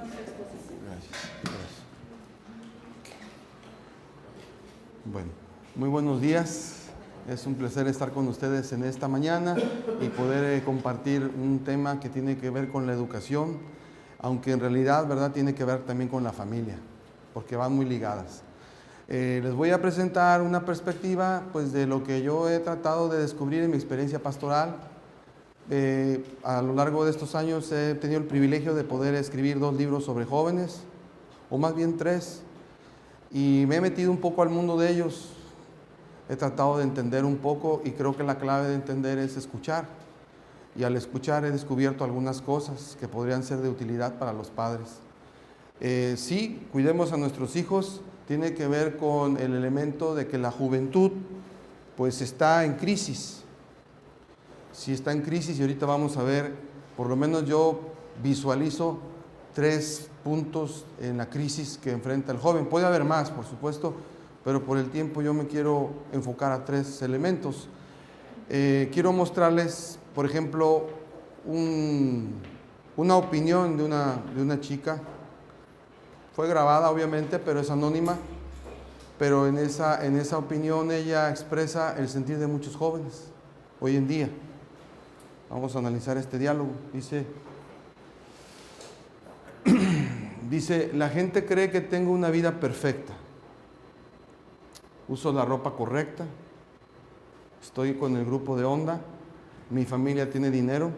Gracias. Bueno, muy buenos días. Es un placer estar con ustedes en esta mañana y poder compartir un tema que tiene que ver con la educación, aunque en realidad, ¿verdad?, tiene que ver también con la familia, porque van muy ligadas. Les voy a presentar una perspectiva, pues, de lo que yo he tratado de descubrir en mi experiencia pastoral. A lo largo de estos años he tenido el privilegio de poder escribir 2 libros sobre jóvenes, o más bien 3, y me he metido un poco al mundo de ellos. He tratado de entender un poco y creo que la clave de entender es escuchar. Y al escuchar he descubierto algunas cosas que podrían ser de utilidad para los padres. Sí, cuidemos a nuestros hijos, tiene que ver con el elemento de que la juventud pues está en crisis. Sí está en crisis y ahorita vamos a ver, por lo menos yo visualizo 3 puntos en la crisis que enfrenta el joven. Puede haber más, por supuesto, pero por el tiempo yo me quiero enfocar a 3 elementos. Quiero mostrarles, por ejemplo, una opinión de una chica. Fue grabada, obviamente, pero es anónima. Pero en esa opinión ella expresa el sentir de muchos jóvenes hoy en día. Vamos a analizar este diálogo. Dice, la gente cree que tengo una vida perfecta. Uso la ropa correcta, estoy con el grupo de onda, mi familia tiene dinero,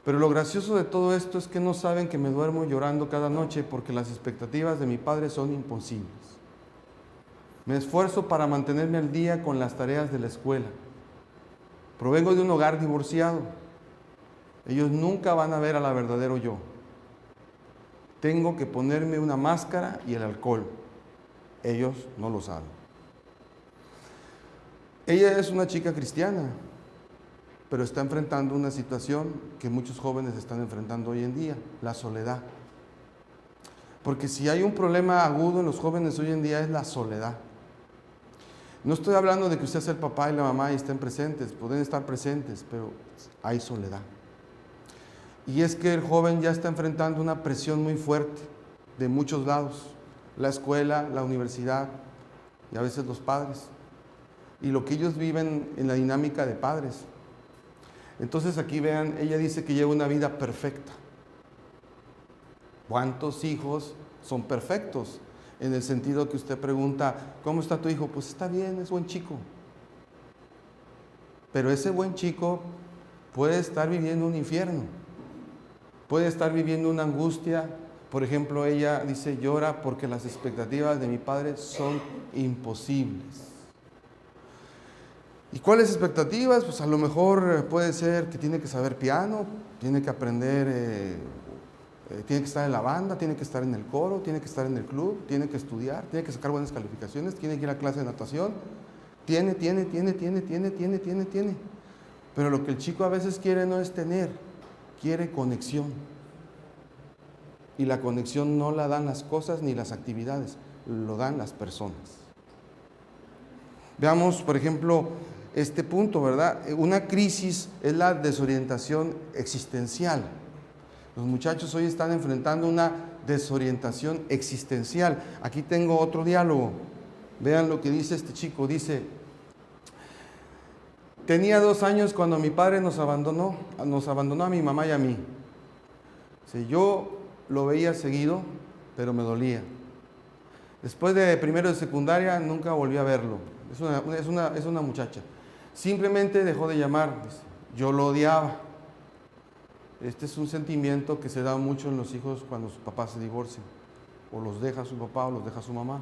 pero lo gracioso de todo esto es que no saben que me duermo llorando cada noche porque las expectativas de mi padre son imposibles. Me esfuerzo para mantenerme al día con las tareas de la escuela. Provengo de un hogar divorciado. Ellos nunca van a ver a la verdadero yo. Tengo que ponerme una máscara y el alcohol. Ellos no lo saben. Ella es una chica cristiana, pero está enfrentando una situación que muchos jóvenes están enfrentando hoy en día, la soledad. Porque si hay un problema agudo en los jóvenes hoy en día es la soledad. No estoy hablando de que usted sea el papá y la mamá y estén presentes, pueden estar presentes, pero hay soledad. Y es que el joven ya está enfrentando una presión muy fuerte de muchos lados, la escuela, la universidad y a veces los padres. Y lo que ellos viven en la dinámica de padres. Entonces aquí vean, ella dice que lleva una vida perfecta. ¿Cuántos hijos son perfectos? En el sentido que usted pregunta, ¿cómo está tu hijo? Pues está bien, es buen chico. Pero ese buen chico puede estar viviendo un infierno. Puede estar viviendo una angustia. Por ejemplo, ella dice, llora porque las expectativas de mi padre son imposibles. ¿Y cuáles expectativas? Pues a lo mejor puede ser que tiene que saber piano, tiene que aprender, tiene que estar en la banda, tiene que estar en el coro, tiene que estar en el club, tiene que estudiar, tiene que sacar buenas calificaciones, tiene que ir a clase de natación, tiene. Pero lo que el chico a veces quiere no es tener, quiere conexión. Y la conexión no la dan las cosas ni las actividades, lo dan las personas. Veamos, por ejemplo, este punto, ¿verdad? Una crisis es la desorientación existencial. Los muchachos hoy están enfrentando una desorientación existencial. Aquí tengo otro diálogo. Vean lo que dice este chico. Dice, tenía 2 años cuando mi padre nos abandonó a mi mamá y a mí. Dice, yo lo veía seguido, pero me dolía. Después de primero de secundaria, nunca volví a verlo. Es una muchacha. Simplemente dejó de llamar. Dice, yo lo odiaba. Este es un sentimiento que se da mucho en los hijos cuando sus papás se divorcian. O los deja su papá o los deja su mamá.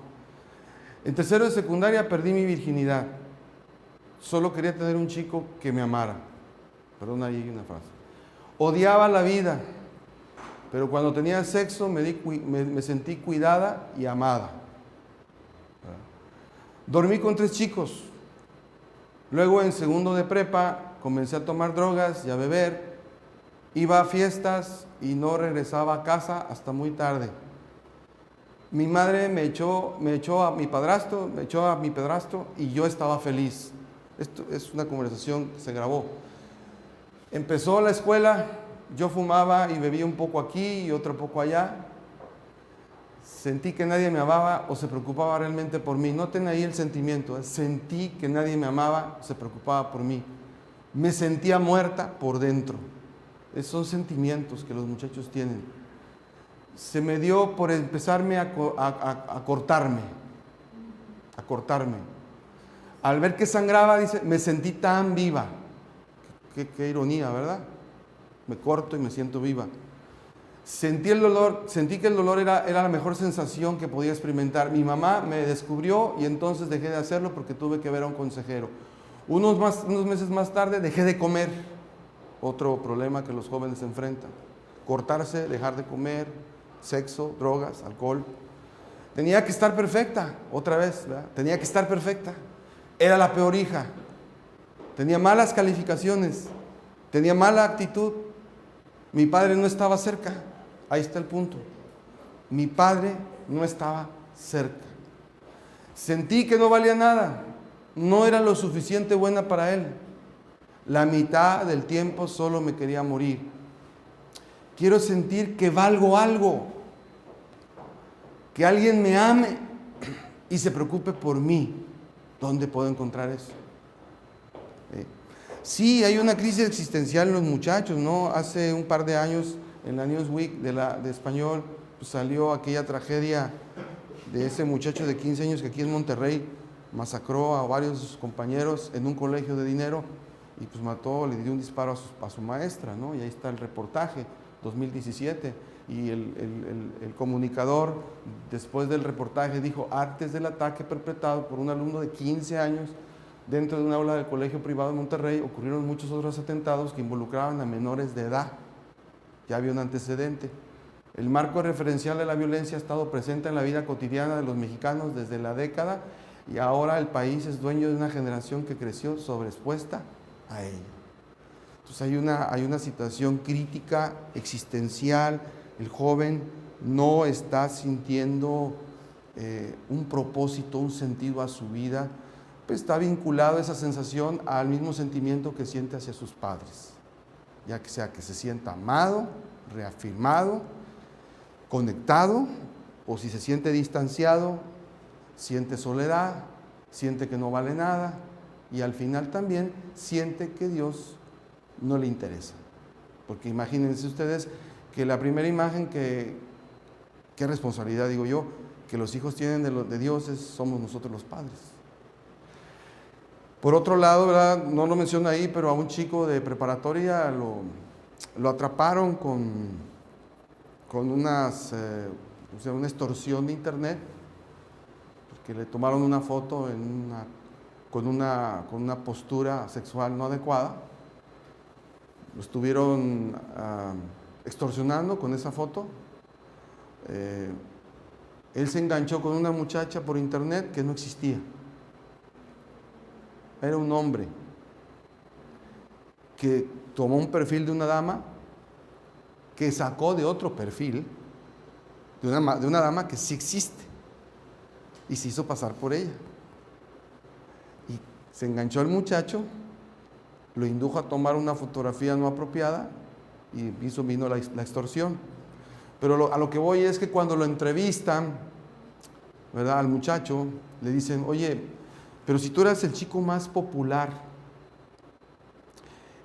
En tercero de secundaria perdí mi virginidad. Solo quería tener un chico que me amara. Perdón, ahí hay una frase. Odiaba la vida. Pero cuando tenía sexo me sentí cuidada y amada. Dormí con 3 chicos. Luego en segundo de prepa comencé a tomar drogas y a beber. Iba a fiestas y no regresaba a casa hasta muy tarde. Mi madre me echó a mi padrastro y yo estaba feliz. Esto es una conversación que se grabó. Empezó la escuela yo fumaba y bebía un poco aquí y otro poco allá. Sentí que nadie me amaba o se preocupaba realmente por mí. Noten ahí el sentimiento. Sentí que nadie me amaba o se preocupaba por mí. Me sentía muerta por dentro. Esos son sentimientos que los muchachos tienen. Se me dio por empezarme a cortarme. A cortarme. Al ver que sangraba, dice, me sentí tan viva. Qué ironía, ¿verdad? Me corto y me siento viva. Sentí el dolor, sentí que el dolor era la mejor sensación que podía experimentar. Mi mamá me descubrió y entonces dejé de hacerlo porque tuve que ver a un consejero. Unos meses más tarde dejé de comer. Otro problema que los jóvenes enfrentan. Cortarse, dejar de comer, sexo, drogas, alcohol. Tenía que estar perfecta, otra vez, ¿verdad? Tenía que estar perfecta. Era la peor hija. Tenía malas calificaciones. Tenía mala actitud. Mi padre no estaba cerca. Ahí está el punto. Mi padre no estaba cerca. Sentí que no valía nada. No era lo suficiente buena para él. La mitad del tiempo solo me quería morir. Quiero sentir que valgo algo. Que alguien me ame y se preocupe por mí. ¿Dónde puedo encontrar eso? Sí, hay una crisis existencial en los muchachos, ¿no? Hace un par de años en la Newsweek de español pues salió aquella tragedia de ese muchacho de 15 años que aquí en Monterrey masacró a varios de sus compañeros en un colegio de dinero y pues mató, le dio un disparo a su maestra, ¿no? Y ahí está el reportaje, 2017. Y el comunicador, después del reportaje, dijo, antes del ataque perpetrado por un alumno de 15 años, dentro de una aula del colegio privado de Monterrey, ocurrieron muchos otros atentados que involucraban a menores de edad. Ya había un antecedente. El marco referencial de la violencia ha estado presente en la vida cotidiana de los mexicanos desde la década y ahora el país es dueño de una generación que creció sobreexpuesta a ello. Entonces hay una situación crítica, existencial. El joven no está sintiendo un propósito, un sentido a su vida, pues está vinculado esa sensación al mismo sentimiento que siente hacia sus padres, ya que sea que se sienta amado, reafirmado, conectado, o si se siente distanciado, siente soledad, siente que no vale nada y al final también siente que Dios no le interesa. Porque imagínense ustedes que la primera imagen qué responsabilidad digo yo, que los hijos tienen de Dios somos nosotros los padres. Por otro lado, ¿verdad? No lo menciono ahí, pero a un chico de preparatoria lo atraparon con una extorsión de internet, porque le tomaron una foto con una postura sexual no adecuada. Lo estuvieron extorsionando con esa foto. Él se enganchó con una muchacha por internet que no existía. Era un hombre que tomó un perfil de una dama que sacó de otro perfil de una dama que sí existe y se hizo pasar por ella. Y se enganchó al muchacho, lo indujo a tomar una fotografía no apropiada y vino la extorsión. Pero a lo que voy es que cuando lo entrevistan, ¿verdad?, al muchacho, le dicen, oye, pero si tú eras el chico más popular,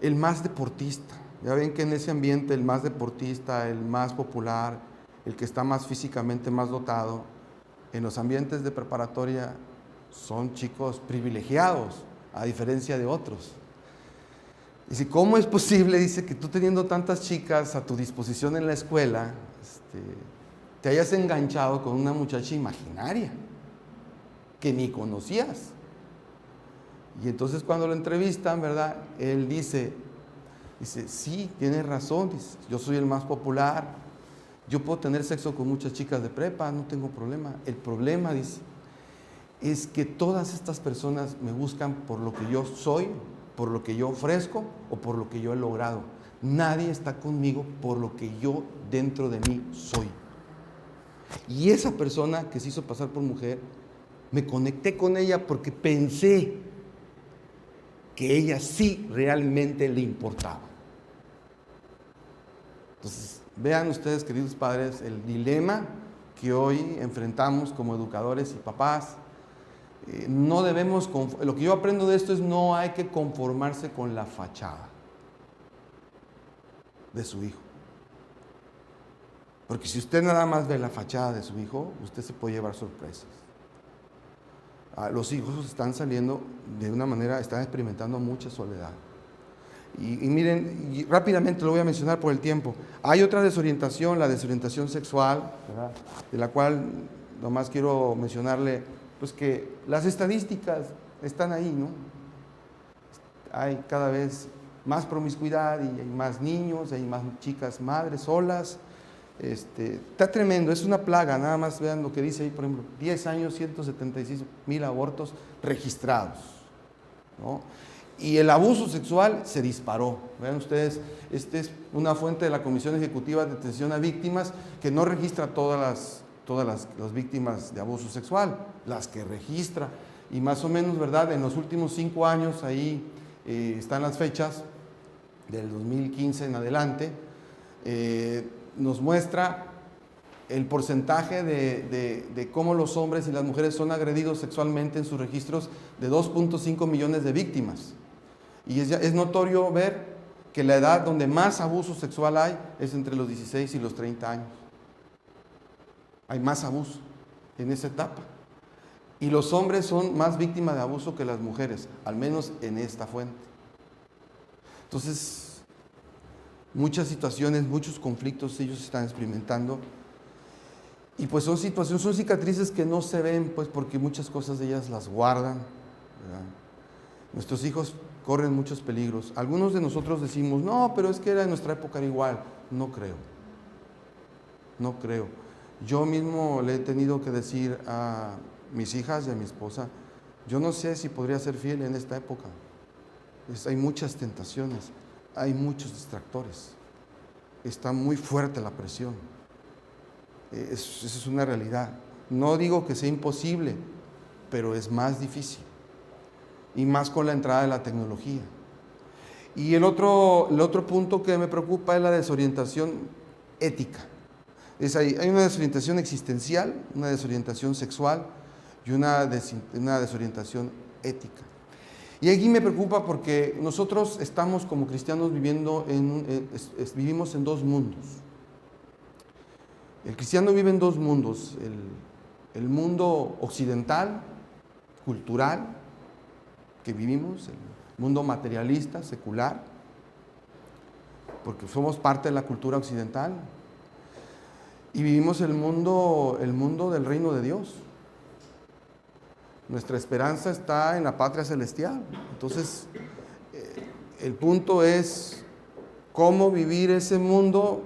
el más deportista, ya ven que en ese ambiente el más deportista, el más popular, el que está más físicamente más dotado, en los ambientes de preparatoria son chicos privilegiados, a diferencia de otros. Dice, ¿cómo es posible? Dice, que tú teniendo tantas chicas a tu disposición en la escuela, te hayas enganchado con una muchacha imaginaria que ni conocías. Y entonces cuando lo entrevistan, ¿verdad?, él dice, sí, tienes razón, dice, yo soy el más popular, yo puedo tener sexo con muchas chicas de prepa, no tengo problema. El problema, dice, es que todas estas personas me buscan por lo que yo soy, por lo que yo ofrezco o por lo que yo he logrado. Nadie está conmigo por lo que yo dentro de mí soy. Y esa persona que se hizo pasar por mujer, me conecté con ella porque pensé que ella sí realmente le importaba. Entonces, vean ustedes, queridos padres, el dilema que hoy enfrentamos como educadores y papás. No debemos, lo que yo aprendo de esto es no hay que conformarse con la fachada de su hijo. Porque si usted nada más ve la fachada de su hijo, usted se puede llevar sorpresas. Los hijos están saliendo de una manera, están experimentando mucha soledad. Y miren, y rápidamente lo voy a mencionar por el tiempo. Hay otra desorientación, la desorientación sexual, ¿verdad?, de la cual nomás quiero mencionarle, pues que las estadísticas están ahí, ¿no? Hay cada vez más promiscuidad y hay más niños, hay más chicas madres solas. Está tremendo, es una plaga. Nada más vean lo que dice ahí, por ejemplo, 10 años, 176,000 abortos registrados, ¿no? Y el abuso sexual se disparó. Vean ustedes, esta es una fuente de la Comisión Ejecutiva de Atención a Víctimas que no registra todas las víctimas de abuso sexual, las que registra. Y más o menos, ¿verdad?, en los últimos 5 años, ahí están las fechas, del 2015 en adelante, nos muestra el porcentaje de cómo los hombres y las mujeres son agredidos sexualmente en sus registros de 2.5 millones de víctimas. Y es notorio ver que la edad donde más abuso sexual hay es entre los 16 y los 30 años. Hay más abuso en esa etapa. Y los hombres son más víctimas de abuso que las mujeres, al menos en esta fuente. Entonces, muchas situaciones, muchos conflictos ellos están experimentando. Y pues son situaciones, son cicatrices que no se ven, pues porque muchas cosas de ellas las guardan, ¿verdad? Nuestros hijos corren muchos peligros. Algunos de nosotros decimos, no, pero es que en nuestra época era igual. No creo. No creo. Yo mismo le he tenido que decir a mis hijas y a mi esposa, yo no sé si podría ser fiel en esta época. Hay muchas tentaciones, hay muchos distractores. Está muy fuerte la presión. Esa es una realidad. No digo que sea imposible, pero es más difícil. Y más con la entrada de la tecnología. Y el otro punto que me preocupa es la desorientación ética. Hay una desorientación existencial, una desorientación sexual y una desorientación ética. Y aquí me preocupa porque nosotros estamos como cristianos vivimos en dos mundos. El cristiano vive en dos mundos, el mundo occidental, cultural, que vivimos, el mundo materialista, secular, porque somos parte de la cultura occidental, y vivimos el mundo del reino de Dios. Nuestra esperanza está en la patria celestial. Entonces, el punto es cómo vivir ese mundo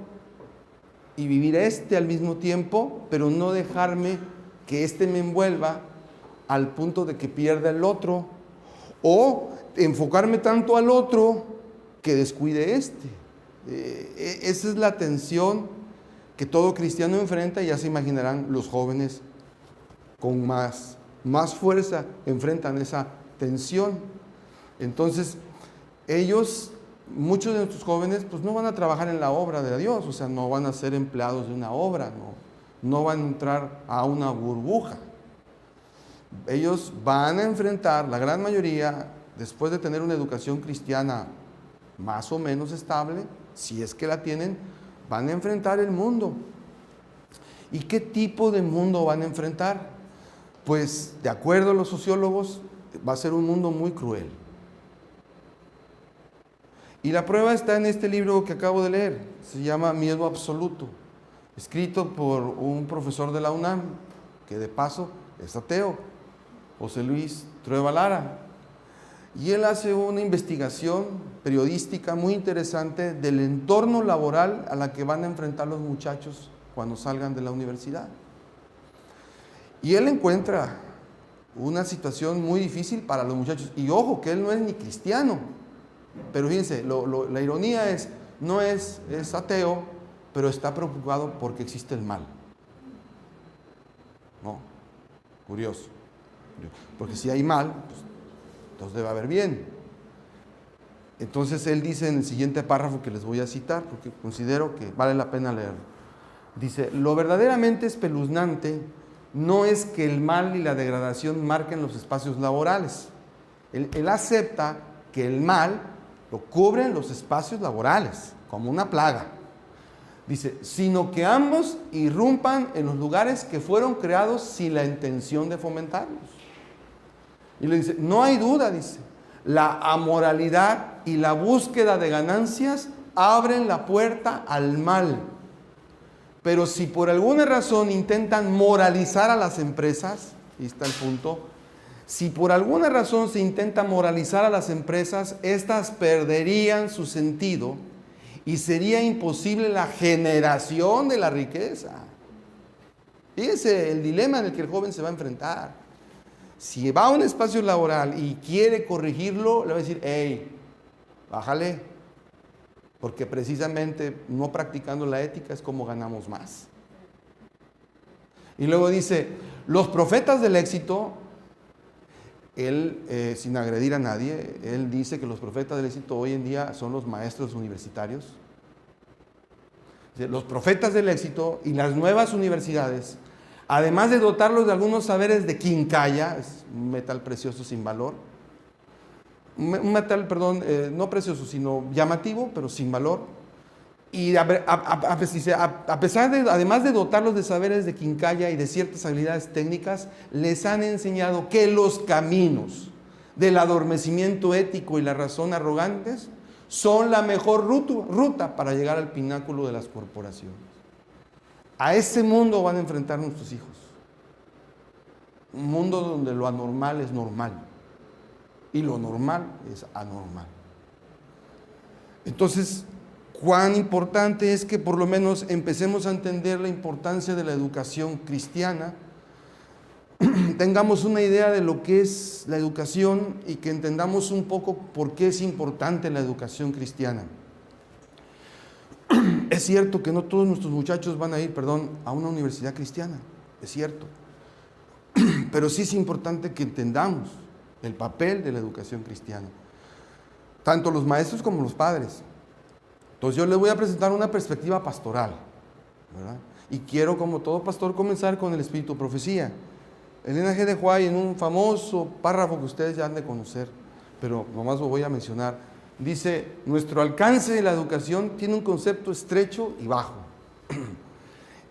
y vivir al mismo tiempo, pero no dejarme que me envuelva al punto de que pierda el otro, o enfocarme tanto al otro que descuide esa es la tensión que todo cristiano enfrenta, y ya se imaginarán los jóvenes con más fuerza enfrentan esa tensión. Entonces, muchos de nuestros jóvenes, pues no van a trabajar en la obra de Dios, o sea, no van a ser empleados de una obra, no van a entrar a una burbuja. Ellos van a enfrentar, la gran mayoría, después de tener una educación cristiana más o menos estable, si es que la tienen, van a enfrentar el mundo. ¿Y qué tipo de mundo van a enfrentar? Pues, de acuerdo a los sociólogos, va a ser un mundo muy cruel. Y la prueba está en este libro que acabo de leer, se llama Miedo Absoluto, escrito por un profesor de la UNAM, que de paso es ateo, José Luis Trueba Lara. Y él hace una investigación periodística muy interesante del entorno laboral a la que van a enfrentar los muchachos cuando salgan de la universidad. Y él encuentra una situación muy difícil para los muchachos. Y ojo, que él no es ni cristiano. Pero fíjense, la ironía no es ateo, pero está preocupado porque existe el mal. No, curioso. Porque si hay mal, pues entonces debe haber bien. Entonces él dice en el siguiente párrafo que les voy a citar, porque considero que vale la pena leerlo. Dice, lo verdaderamente espeluznante no es que el mal y la degradación marquen los espacios laborales. Él acepta que el mal lo cubren los espacios laborales, como una plaga. Dice, sino que ambos irrumpan en los lugares que fueron creados sin la intención de fomentarlos. Y le dice, no hay duda, dice, la amoralidad y la búsqueda de ganancias abren la puerta al mal. Pero si por alguna razón intentan moralizar a las empresas, ahí está el punto, si por alguna razón se intenta moralizar a las empresas, estas perderían su sentido y sería imposible la generación de la riqueza. Fíjense el dilema en el que el joven se va a enfrentar. Si va a un espacio laboral y quiere corregirlo, le va a decir, hey, bájale, porque precisamente no practicando la ética es como ganamos más. Y luego dice, los profetas del éxito, él, sin agredir a nadie, él dice que los profetas del éxito hoy en día son los maestros universitarios. Los profetas del éxito y las nuevas universidades, además de dotarlos de algunos saberes de quincalla, es un metal precioso sin valor, un metal, perdón, no precioso, sino llamativo, pero sin valor, y a pesar de, además de dotarlos de saberes de quincalla y de ciertas habilidades técnicas, les han enseñado que los caminos del adormecimiento ético y la razón arrogantes son la mejor ruta para llegar al pináculo de las corporaciones. A ese mundo van a enfrentar nuestros hijos. Un mundo donde lo anormal es normal y lo normal es anormal. Entonces, cuán importante es que por lo menos empecemos a entender la importancia de la educación cristiana, tengamos una idea de lo que es la educación y que entendamos un poco por qué es importante la educación cristiana. Es cierto que no todos nuestros muchachos van a ir, a una universidad cristiana, es cierto, pero sí es importante que entendamos el papel de la educación cristiana, tanto los maestros como los padres. Entonces yo les voy a presentar una perspectiva pastoral, ¿verdad? Y quiero, como todo pastor, comenzar con el espíritu de profecía. Elena G. de White, en un famoso párrafo que ustedes ya han de conocer, pero nomás lo voy a mencionar, dice, nuestro alcance de la educación tiene un concepto estrecho y bajo.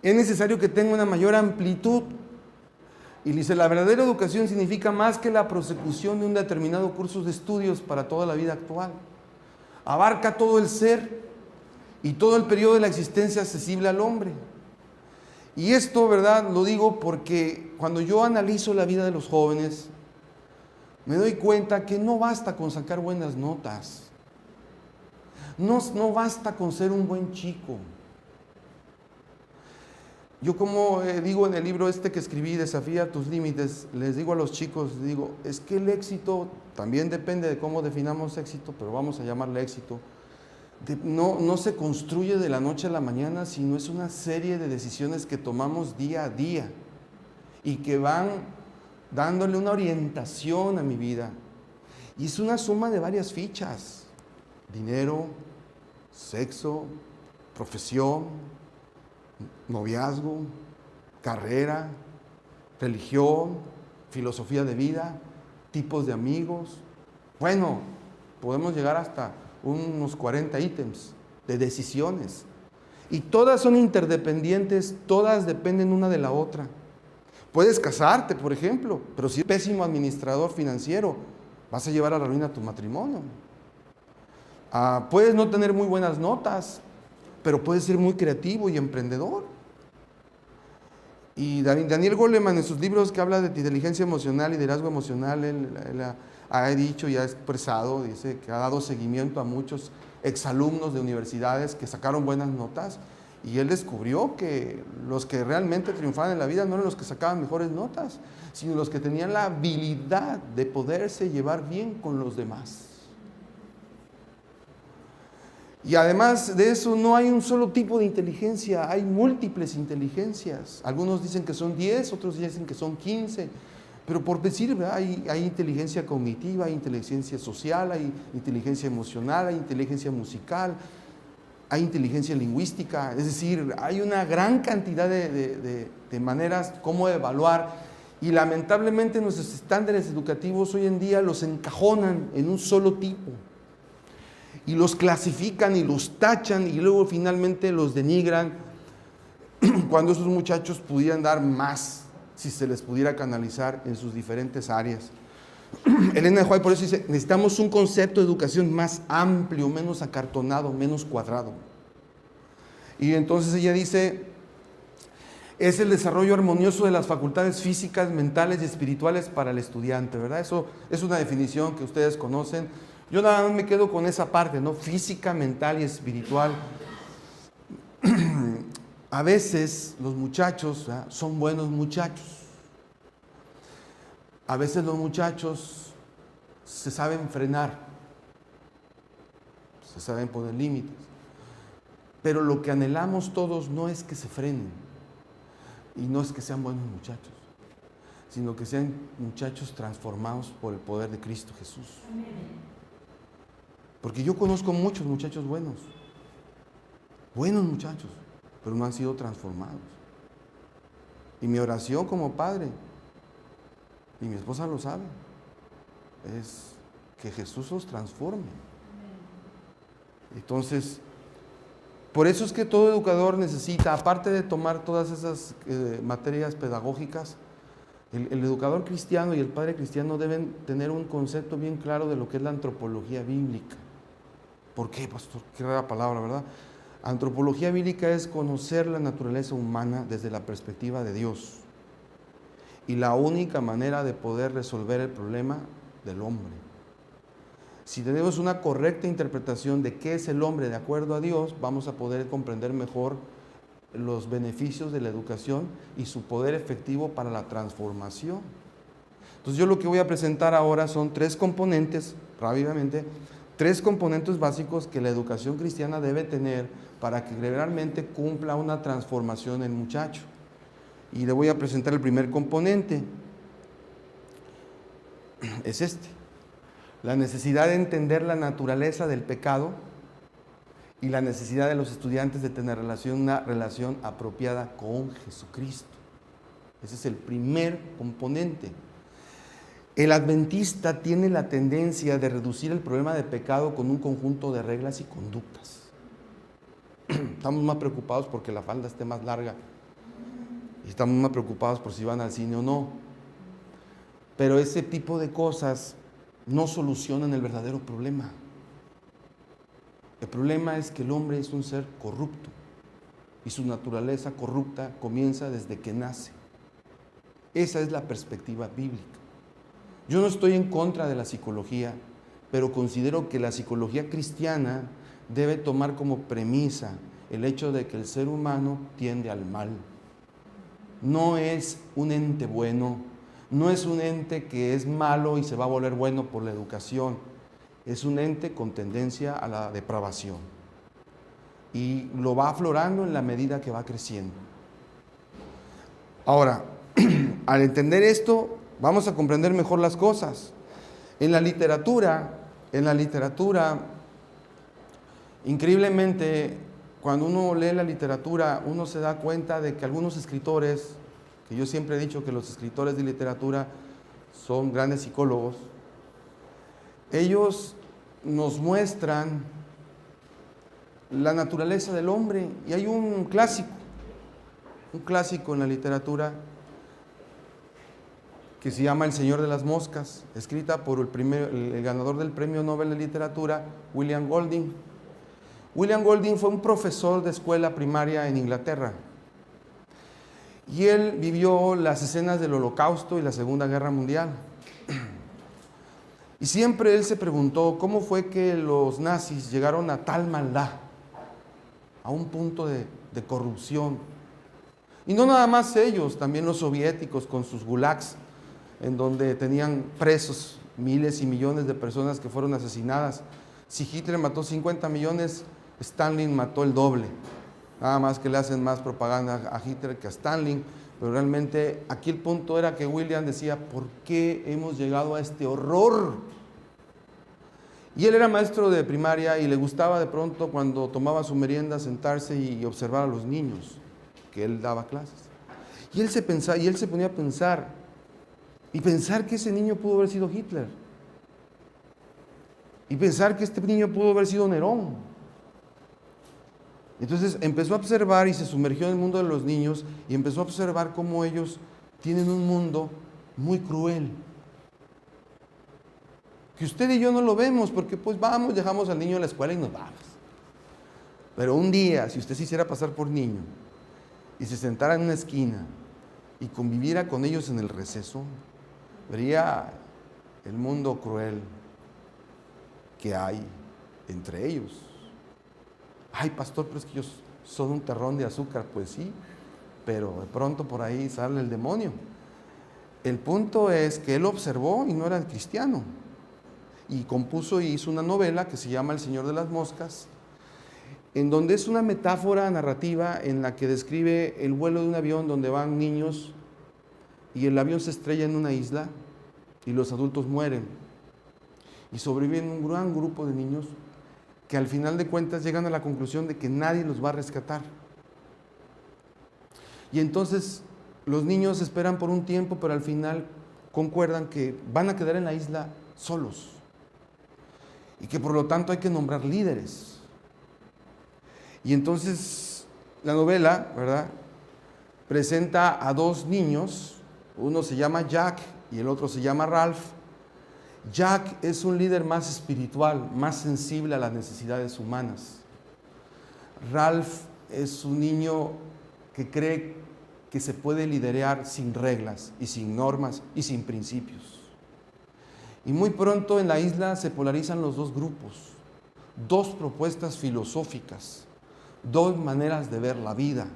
Es necesario que tenga una mayor amplitud. Y dice, la verdadera educación significa más que la prosecución de un determinado curso de estudios para toda la vida actual. Abarca todo el ser y todo el periodo de la existencia accesible al hombre. Y esto, ¿verdad? Lo digo porque cuando yo analizo la vida de los jóvenes, me doy cuenta que no basta con sacar buenas notas. No basta con ser un buen chico. Yo, como digo en el libro que escribí, Desafía tus límites, les digo a los chicos, digo, es que el éxito también depende de cómo definamos éxito, pero vamos a llamarle éxito. No se construye de la noche a la mañana, sino es una serie de decisiones que tomamos día a día y que van dándole una orientación a mi vida. Y es una suma de varias fichas: dinero, sexo, profesión, noviazgo, carrera, religión, filosofía de vida, tipos de amigos. Bueno, podemos llegar hasta unos 40 ítems de decisiones. Y todas son interdependientes, todas dependen una de la otra. Puedes casarte, por ejemplo, pero si eres pésimo administrador financiero, vas a llevar a la ruina tu matrimonio. Puedes no tener muy buenas notas, pero puedes ser muy creativo y emprendedor. Y Daniel Goleman, en sus libros que habla de inteligencia emocional y liderazgo emocional, él ha dicho y ha expresado, dice que ha dado seguimiento a muchos exalumnos de universidades que sacaron buenas notas, y él descubrió que los que realmente triunfaban en la vida no eran los que sacaban mejores notas, sino los que tenían la habilidad de poderse llevar bien con los demás. Y además de eso, no hay un solo tipo de inteligencia, hay múltiples inteligencias. Algunos dicen que son 10, otros dicen que son 15. Pero por decir, ¿verdad? Hay inteligencia cognitiva, hay inteligencia social, hay inteligencia emocional, hay inteligencia musical, hay inteligencia lingüística. Es decir, hay una gran cantidad de maneras cómo evaluar, y lamentablemente nuestros estándares educativos hoy en día los encajonan en un solo tipo y los clasifican y los tachan y luego finalmente los denigran, cuando esos muchachos pudieran dar más si se les pudiera canalizar en sus diferentes áreas. Elena de White por eso dice, necesitamos un concepto de educación más amplio, menos acartonado, menos cuadrado. Y entonces ella dice, es el desarrollo armonioso de las facultades físicas, mentales y espirituales para el estudiante, ¿verdad? Eso es una definición que ustedes conocen. Yo nada más me quedo con esa parte, ¿no? Física, mental y espiritual. A veces los muchachos, ¿verdad?, son buenos muchachos. A veces los muchachos se saben frenar, se saben poner límites. Pero lo que anhelamos todos no es que se frenen y no es que sean buenos muchachos, sino que sean muchachos transformados por el poder de Cristo Jesús. Porque yo conozco muchos muchachos buenos muchachos, pero no han sido transformados. Y mi oración como padre, y mi esposa lo sabe, es que Jesús los transforme. Entonces, por eso es que todo educador necesita, aparte de tomar todas esas materias pedagógicas, el educador cristiano y el padre cristiano deben tener un concepto bien claro de lo que es la antropología bíblica. ¿Por qué, pastor? Qué rara palabra, ¿verdad? Antropología bíblica es conocer la naturaleza humana desde la perspectiva de Dios. Y la única manera de poder resolver el problema del hombre. Si tenemos una correcta interpretación de qué es el hombre de acuerdo a Dios, vamos a poder comprender mejor los beneficios de la educación y su poder efectivo para la transformación. Entonces yo lo que voy a presentar ahora son tres componentes, rápidamente, tres componentes básicos que la educación cristiana debe tener para que realmente cumpla una transformación en el muchacho. Y le voy a presentar el primer componente. Es este. La necesidad de entender la naturaleza del pecado y la necesidad de los estudiantes de tener una relación apropiada con Jesucristo. Ese es el primer componente. El adventista tiene la tendencia de reducir el problema de pecado con un conjunto de reglas y conductas. Estamos más preocupados porque la falda esté más larga. Y estamos más preocupados por si van al cine o no. Pero ese tipo de cosas no solucionan el verdadero problema. El problema es que el hombre es un ser corrupto y su naturaleza corrupta comienza desde que nace. Esa es la perspectiva bíblica. Yo no estoy en contra de la psicología, pero considero que la psicología cristiana debe tomar como premisa el hecho de que el ser humano tiende al mal. No es un ente bueno, no es un ente que es malo y se va a volver bueno por la educación. Es un ente con tendencia a la depravación. Y lo va aflorando en la medida que va creciendo. Ahora, al entender esto, vamos a comprender mejor las cosas. En la literatura, increíblemente, cuando uno lee la literatura, uno se da cuenta de que algunos escritores, que yo siempre he dicho que los escritores de literatura son grandes psicólogos, ellos nos muestran la naturaleza del hombre. Y hay un clásico en la literatura que se llama El Señor de las Moscas, escrita por el ganador del Premio Nobel de Literatura, William Golding. William Golding fue un profesor de escuela primaria en Inglaterra. Y él vivió las escenas del Holocausto y la Segunda Guerra Mundial. Y siempre él se preguntó cómo fue que los nazis llegaron a tal maldad, a un punto de corrupción. Y no nada más ellos, también los soviéticos con sus gulags, en donde tenían presos miles y millones de personas que fueron asesinadas. Si Hitler mató 50 millones, Stalin mató el doble. Nada más que le hacen más propaganda a Hitler que a Stalin, pero realmente aquí el punto era que William decía, ¿por qué hemos llegado a este horror? Y él era maestro de primaria y le gustaba de pronto cuando tomaba su merienda sentarse y observar a los niños, que él daba clases. Y él se ponía a pensar, y pensar que ese niño pudo haber sido Hitler, y pensar que este niño pudo haber sido Nerón. Entonces empezó a observar y se sumergió en el mundo de los niños y empezó a observar cómo ellos tienen un mundo muy cruel. Que usted y yo no lo vemos porque pues vamos, dejamos al niño en la escuela y nos vamos. Pero un día, si usted se hiciera pasar por niño y se sentara en una esquina y conviviera con ellos en el receso, vería el mundo cruel que hay entre ellos. Ay, pastor, pero es que ellos son un terrón de azúcar. Pues sí, pero de pronto por ahí sale el demonio. El punto es que él observó y no era cristiano. Y compuso y hizo una novela que se llama El Señor de las Moscas, en donde es una metáfora narrativa en la que describe el vuelo de un avión donde van niños y el avión se estrella en una isla y los adultos mueren. Y sobreviven un gran grupo de niños que al final de cuentas llegan a la conclusión de que nadie los va a rescatar. Y entonces los niños esperan por un tiempo, pero al final concuerdan que van a quedar en la isla solos y que por lo tanto hay que nombrar líderes. Y entonces la novela, ¿verdad?, presenta a dos niños, uno se llama Jack y el otro se llama Ralph. Jack es un líder más espiritual, más sensible a las necesidades humanas. Ralph es un niño que cree que se puede liderar sin reglas y sin normas y sin principios. Y muy pronto en la isla se polarizan los dos grupos, dos propuestas filosóficas, dos maneras de ver la vida.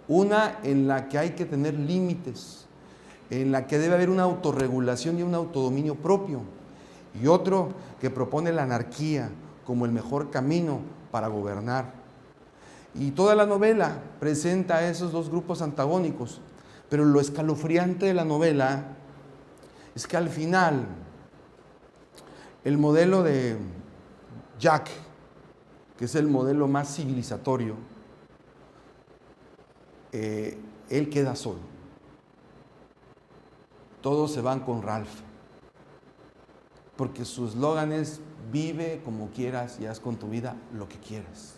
Una en la que hay que tener límites, en la que debe haber una autorregulación y un autodominio propio, y otro que propone la anarquía como el mejor camino para gobernar. Y toda la novela presenta a esos dos grupos antagónicos, pero lo escalofriante de la novela es que al final el modelo de Jack, que es el modelo más civilizatorio, él queda solo. Todos se van con Ralph, porque su eslogan es: vive como quieras y haz con tu vida lo que quieras.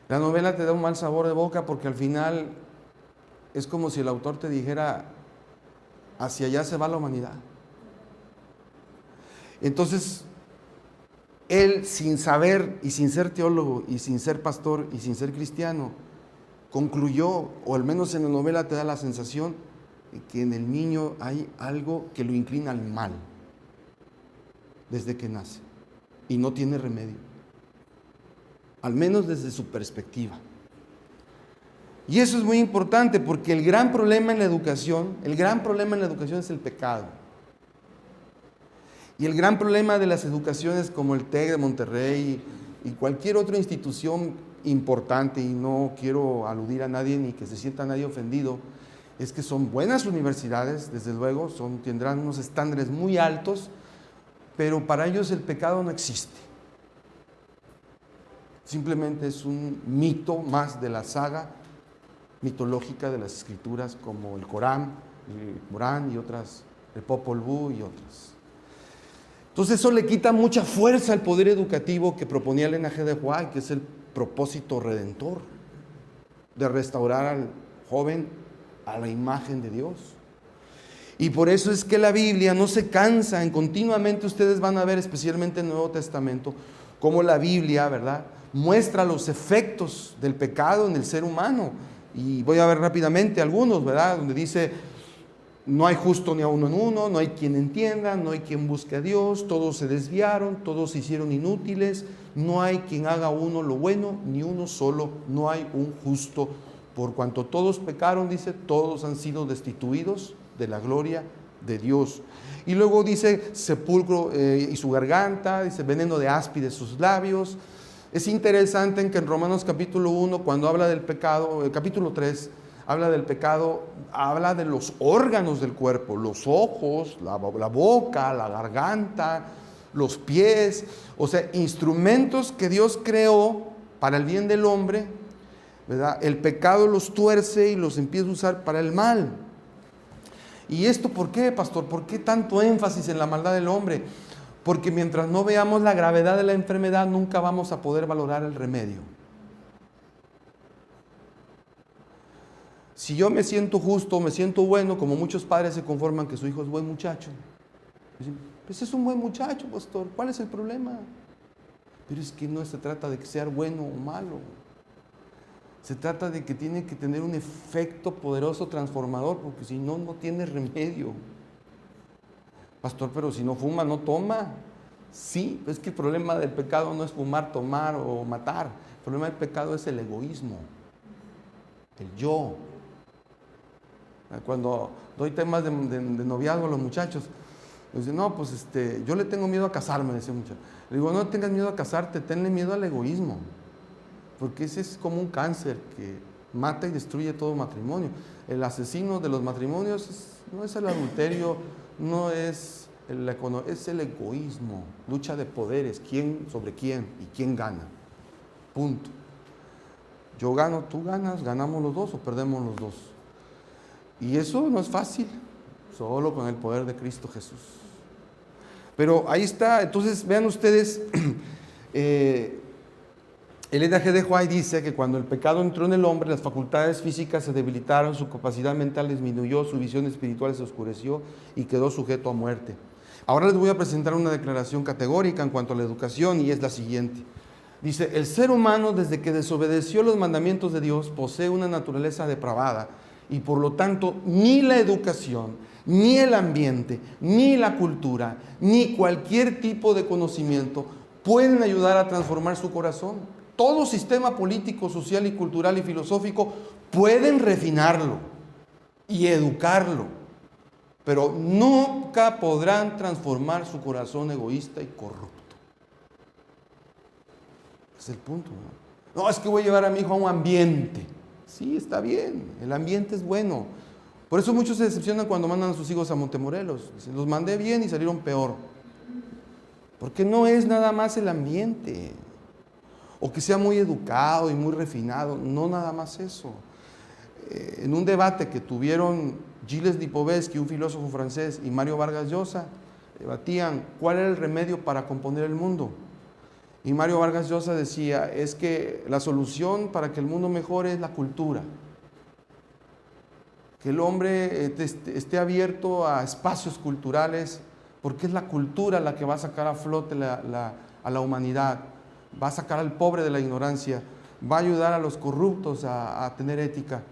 La novela te da un mal sabor de boca porque al final es como si el autor te dijera: hacia allá se va la humanidad. Entonces, él, sin saber y sin ser teólogo y sin ser pastor y sin ser cristiano, concluyó, o al menos en la novela te da la sensación, que en el niño hay algo que lo inclina al mal desde que nace y no tiene remedio, al menos desde su perspectiva. Y eso es muy importante porque el gran problema en la educación es el pecado. Y el gran problema de las educaciones como el TEC de Monterrey y cualquier otra institución importante, y no quiero aludir a nadie ni que se sienta nadie ofendido, es que son buenas universidades, desde luego, tendrán unos estándares muy altos, pero para ellos el pecado no existe. Simplemente es un mito más de la saga mitológica de las escrituras como el Corán y otras, el Popol Vuh y otras. Entonces eso le quita mucha fuerza al poder educativo que proponía Elena G. de White, que es el propósito redentor de restaurar al joven a la imagen de Dios. Y por eso es que la Biblia no se cansa, continuamente ustedes van a ver, especialmente en el Nuevo Testamento, cómo la Biblia, ¿verdad?, muestra los efectos del pecado en el ser humano. Y voy a ver rápidamente algunos, ¿verdad?, donde dice: no hay justo ni a uno en uno, no hay quien entienda, no hay quien busque a Dios, todos se desviaron, todos se hicieron inútiles, no hay quien haga uno lo bueno, ni uno solo, no hay un justo. Por cuanto todos pecaron, dice, todos han sido destituidos de la gloria de Dios. Y luego dice: sepulcro y su garganta, dice, veneno de áspides sus labios. Es interesante en que en Romanos capítulo 1, cuando habla del pecado, el capítulo 3, habla del pecado, habla de los órganos del cuerpo, los ojos, la boca, la garganta, los pies, o sea, instrumentos que Dios creó para el bien del hombre, ¿verdad? El pecado los tuerce y los empieza a usar para el mal. ¿Y esto por qué, pastor? ¿Por qué tanto énfasis en la maldad del hombre? Porque mientras no veamos la gravedad de la enfermedad, nunca vamos a poder valorar el remedio. Si yo me siento justo, me siento bueno, como muchos padres se conforman que su hijo es buen muchacho. Dicen, pues es un buen muchacho, pastor, ¿cuál es el problema? Pero es que no se trata de que sea bueno o malo. Se trata de que tiene que tener un efecto poderoso transformador, porque si no, no tiene remedio. Pastor, pero si no fuma, no toma. Sí, es que el problema del pecado no es fumar, tomar o matar. El problema del pecado es el egoísmo, el yo. Cuando doy temas de noviazgo a los muchachos, me dicen, no, pues yo le tengo miedo a casarme, decía un muchacho. Le digo, no tengas miedo a casarte, tenle miedo al egoísmo. Porque ese es como un cáncer que mata y destruye todo matrimonio. El asesino de los matrimonios no es el adulterio, no es es el egoísmo, lucha de poderes, quién sobre quién y quién gana. Punto. Yo gano, tú ganas, ganamos los dos o perdemos los dos. Y eso no es fácil, solo con el poder de Cristo Jesús. Pero ahí está, entonces vean ustedes, Elena G. de White dice que cuando el pecado entró en el hombre, las facultades físicas se debilitaron, su capacidad mental disminuyó, su visión espiritual se oscureció y quedó sujeto a muerte. Ahora les voy a presentar una declaración categórica en cuanto a la educación y es la siguiente. Dice, el ser humano desde que desobedeció los mandamientos de Dios posee una naturaleza depravada y por lo tanto ni la educación, ni el ambiente, ni la cultura, ni cualquier tipo de conocimiento pueden ayudar a transformar su corazón. Todo sistema político, social y cultural y filosófico pueden refinarlo y educarlo, pero nunca podrán transformar su corazón egoísta y corrupto. Es el punto, ¿no? No, es que voy a llevar a mi hijo a un ambiente. Sí, está bien, el ambiente es bueno. Por eso muchos se decepcionan cuando mandan a sus hijos a Montemorelos. Dicen, los mandé bien y salieron peor. Porque no es nada más el ambiente. O que sea muy educado y muy refinado, no nada más eso. En un debate que tuvieron Gilles Lipovetsky, un filósofo francés, y Mario Vargas Llosa, debatían cuál era el remedio para componer el mundo. Y Mario Vargas Llosa decía, es que la solución para que el mundo mejore es la cultura. Que el hombre esté abierto a espacios culturales, porque es la cultura la que va a sacar a flote a la humanidad. Va a sacar al pobre de la ignorancia, va a ayudar a los corruptos a tener ética.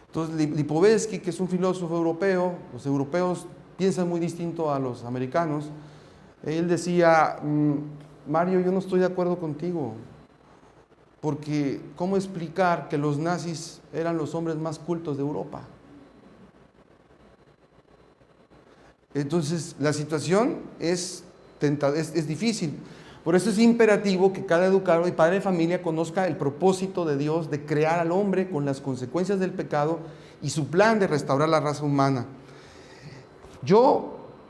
Entonces, Lipovetsky, que es un filósofo europeo, los europeos piensan muy distinto a los americanos, él decía, Mario, yo no estoy de acuerdo contigo, porque ¿cómo explicar que los nazis eran los hombres más cultos de Europa? Entonces, la situación es difícil. Por eso es imperativo que cada educador y padre de familia conozca el propósito de Dios de crear al hombre con las consecuencias del pecado y su plan de restaurar la raza humana.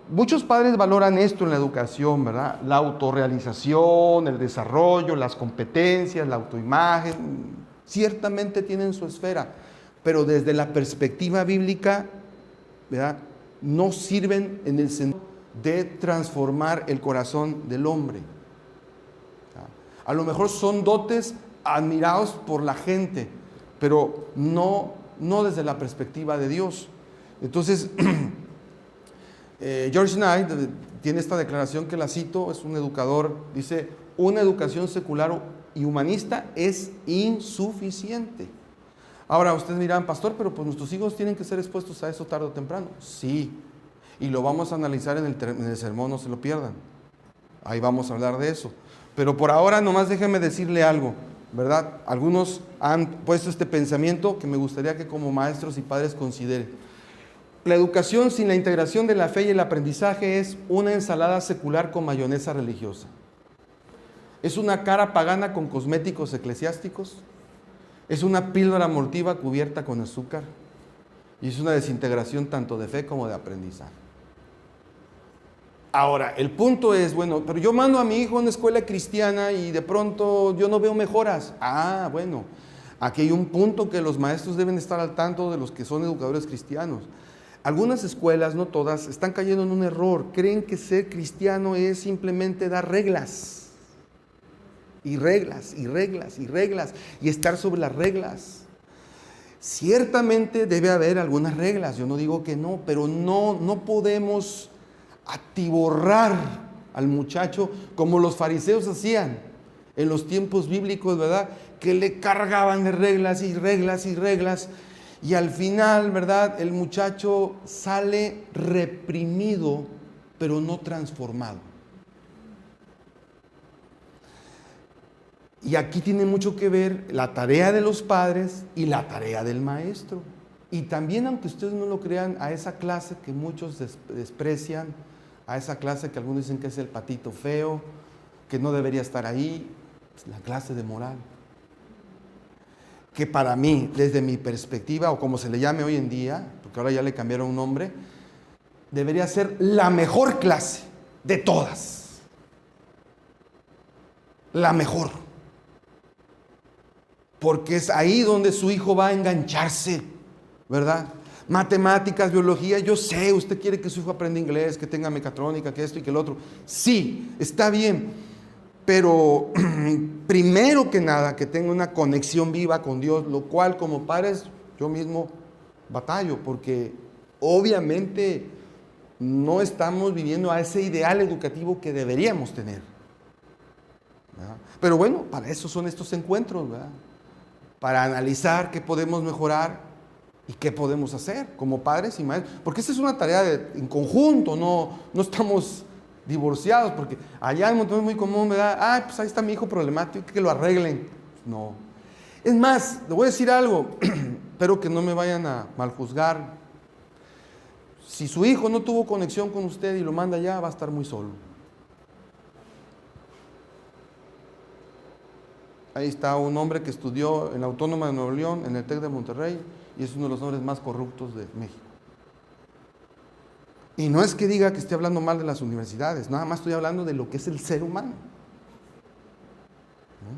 Muchos padres valoran esto en la educación, ¿verdad? La autorrealización, el desarrollo, las competencias, la autoimagen, ciertamente tienen su esfera, pero desde la perspectiva bíblica, ¿verdad? No sirven en el sentido de transformar el corazón del hombre. A lo mejor son dotes admirados por la gente, pero no desde la perspectiva de Dios. Entonces, George Knight tiene esta declaración que la cito, es un educador, dice, una educación secular y humanista es insuficiente. Ahora, ustedes dirán, pastor, pero pues nuestros hijos tienen que ser expuestos a eso tarde o temprano. Sí, y lo vamos a analizar en el sermón, no se lo pierdan. Ahí vamos a hablar de eso. Pero por ahora nomás déjenme decirle algo, ¿verdad? Algunos han puesto este pensamiento que me gustaría que como maestros y padres consideren. La educación sin la integración de la fe y el aprendizaje es una ensalada secular con mayonesa religiosa. Es una cara pagana con cosméticos eclesiásticos. Es una píldora abortiva cubierta con azúcar. Y es una desintegración tanto de fe como de aprendizaje. Ahora, el punto es, bueno, pero yo mando a mi hijo a una escuela cristiana y de pronto yo no veo mejoras. Ah, bueno, aquí hay un punto que los maestros deben estar al tanto de los que son educadores cristianos. Algunas escuelas, no todas, están cayendo en un error. Creen que ser cristiano es simplemente dar reglas. Y reglas, y reglas, y reglas, y estar sobre las reglas. Ciertamente debe haber algunas reglas, yo no digo que no, pero no podemos atiborrar al muchacho como los fariseos hacían en los tiempos bíblicos, ¿verdad? Que le cargaban de reglas y reglas y reglas, y al final, ¿verdad? El muchacho sale reprimido, pero no transformado. Y aquí tiene mucho que ver la tarea de los padres y la tarea del maestro. Y también, aunque ustedes no lo crean, a esa clase que muchos desprecian, a esa clase que algunos dicen que es el patito feo, que no debería estar ahí, es la clase de moral. Que para mí, desde mi perspectiva, o como se le llame hoy en día, porque ahora ya le cambiaron un nombre, debería ser la mejor clase de todas. La mejor. Porque es ahí donde su hijo va a engancharse, ¿verdad? Matemáticas, biología, yo sé, usted quiere que su hijo aprenda inglés, que tenga mecatrónica, que esto y que el otro. Sí, está bien, pero primero que nada que tenga una conexión viva con Dios, lo cual como padres yo mismo batallo, porque obviamente no estamos viviendo a ese ideal educativo que deberíamos tener, ¿verdad? Pero bueno, para eso son estos encuentros, ¿verdad? Para analizar qué podemos mejorar y qué podemos hacer como padres y maestros. Porque esta es una tarea en conjunto, no estamos divorciados, porque allá en Monterrey es muy común, ¿verdad? Pues ahí está mi hijo problemático, que lo arreglen. No. Es más, le voy a decir algo, espero que no me vayan a maljuzgar. Si su hijo no tuvo conexión con usted y lo manda allá, va a estar muy solo. Ahí está un hombre que estudió en la Autónoma de Nuevo León, en el TEC de Monterrey, y es uno de los hombres más corruptos de México. Y no es que diga que esté hablando mal de las universidades, nada más estoy hablando de lo que es el ser humano. ¿No?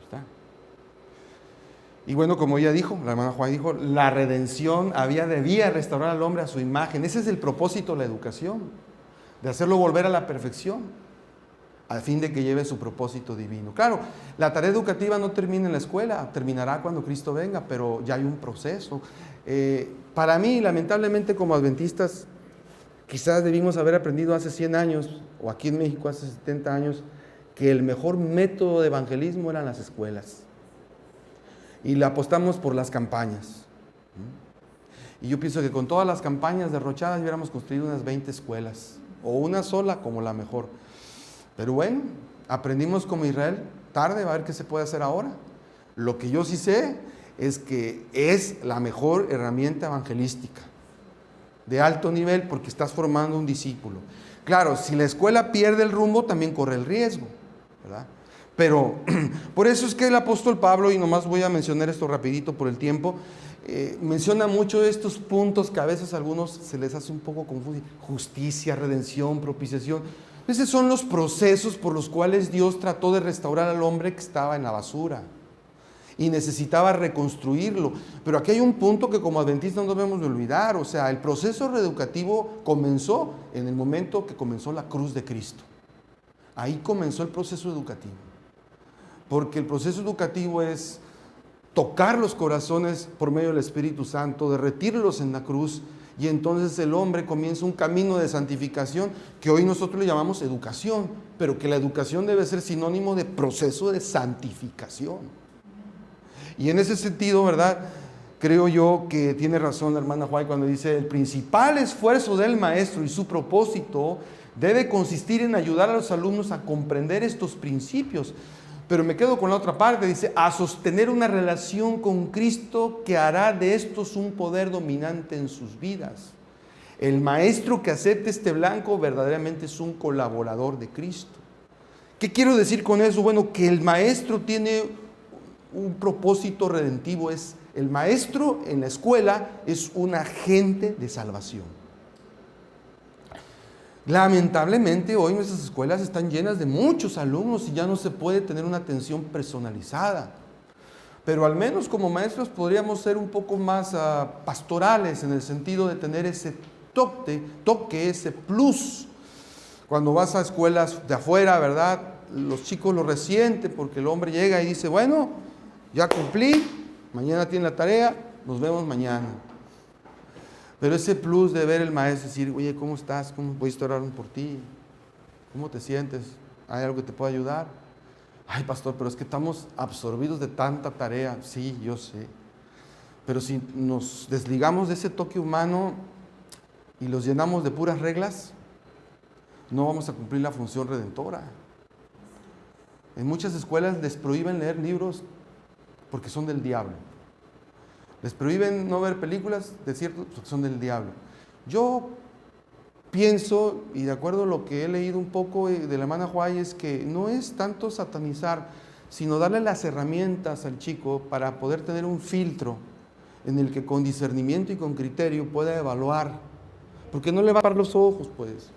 Está. Y bueno, como ella dijo, la hermana Juan dijo, la redención debía restaurar al hombre a su imagen. Ese es el propósito de la educación, de hacerlo volver a la perfección, al fin de que lleve su propósito divino. Claro, la tarea educativa no termina en la escuela, terminará cuando Cristo venga, pero ya hay un proceso. Para mí, lamentablemente, como adventistas, quizás debimos haber aprendido hace 100 años, o aquí en México hace 70 años, que el mejor método de evangelismo eran las escuelas. Y le apostamos por las campañas. Y yo pienso que con todas las campañas derrochadas hubiéramos construido unas 20 escuelas, o una sola como la mejor. Pero bueno, aprendimos como Israel tarde, va a ver qué se puede hacer ahora. Lo que yo sí sé es que es la mejor herramienta evangelística, de alto nivel, porque estás formando un discípulo. Claro, si la escuela pierde el rumbo, también corre el riesgo, ¿verdad? Pero por eso es que el apóstol Pablo, y nomás voy a mencionar esto rapidito por el tiempo, menciona mucho de estos puntos que a veces a algunos se les hace un poco confuso: justicia, redención, propiciación. Esos son los procesos por los cuales Dios trató de restaurar al hombre que estaba en la basura y necesitaba reconstruirlo. Pero aquí hay un punto que como adventistas no debemos de olvidar. O sea, el proceso reeducativo comenzó en el momento que comenzó la cruz de Cristo. Ahí comenzó el proceso educativo. Porque el proceso educativo es tocar los corazones por medio del Espíritu Santo, derretirlos en la cruz, y entonces el hombre comienza un camino de santificación que hoy nosotros le llamamos educación, pero que la educación debe ser sinónimo de proceso de santificación. Y en ese sentido, ¿verdad? Creo yo que tiene razón la hermana Juárez cuando dice: el principal esfuerzo del maestro y su propósito debe consistir en ayudar a los alumnos a comprender estos principios. Pero me quedo con la otra parte, dice: a sostener una relación con Cristo que hará de estos un poder dominante en sus vidas. El maestro que acepte este blanco verdaderamente es un colaborador de Cristo. ¿Qué quiero decir con eso? Bueno, que el maestro tiene un propósito redentivo. El maestro en la escuela es un agente de salvación. Lamentablemente hoy nuestras escuelas están llenas de muchos alumnos y ya no se puede tener una atención personalizada. Pero al menos como maestros podríamos ser un poco más pastorales, en el sentido de tener ese toque, ese plus. Cuando vas a escuelas de afuera, ¿verdad? Los chicos lo resienten porque el hombre llega y dice, bueno, ya cumplí, mañana tiene la tarea, nos vemos mañana. Pero ese plus de ver el maestro, decir, oye, ¿cómo estás? ¿Cómo voy a estar orando por ti? ¿Cómo te sientes? ¿Hay algo que te pueda ayudar? Ay, pastor, pero es que estamos absorbidos de tanta tarea. Sí, yo sé. Pero si nos desligamos de ese toque humano y los llenamos de puras reglas, no vamos a cumplir la función redentora. En muchas escuelas les prohíben leer libros porque son del diablo. Les prohíben no ver películas de ciertos porque son del diablo. Yo pienso, y de acuerdo a lo que he leído un poco de la hermana Huay, es que no es tanto satanizar, sino darle las herramientas al chico para poder tener un filtro en el que con discernimiento y con criterio pueda evaluar. Porque no le va a tapar los ojos, pues.